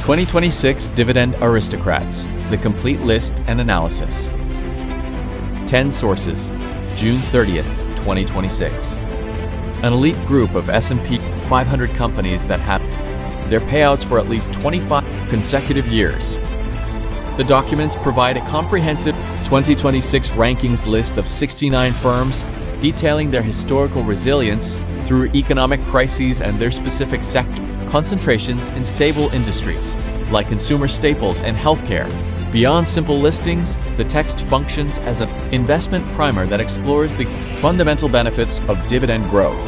2026 Dividend Aristocrats, the complete list and analysis. 10 sources, June 30th, 2026. An elite group of S&P 500 companies that have their payouts for at least 25 consecutive years. The documents provide a comprehensive 2026 rankings list of 69 firms detailing their historical resilience through economic crises and their specific sector concentrations in stable industries, like consumer staples and healthcare. Beyond simple listings, the text functions as an investment primer that explores the fundamental benefits of dividend growth,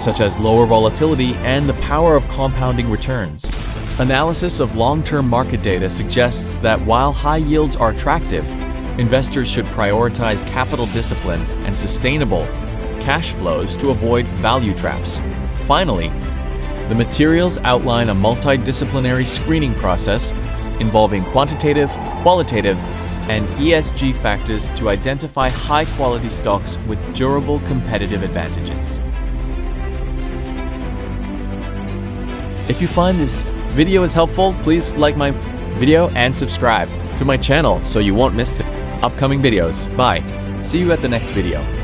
such as lower volatility and the power of compounding returns. Analysis of long-term market data suggests that while high yields are attractive, investors should prioritize capital discipline and sustainable cash flows to avoid value traps. Finally, the materials outline a multidisciplinary screening process involving quantitative, qualitative, and ESG factors to identify high-quality stocks with durable competitive advantages. If you find this video is helpful, please like my video and subscribe to my channel so you won't miss the upcoming videos. Bye. See you at the next video.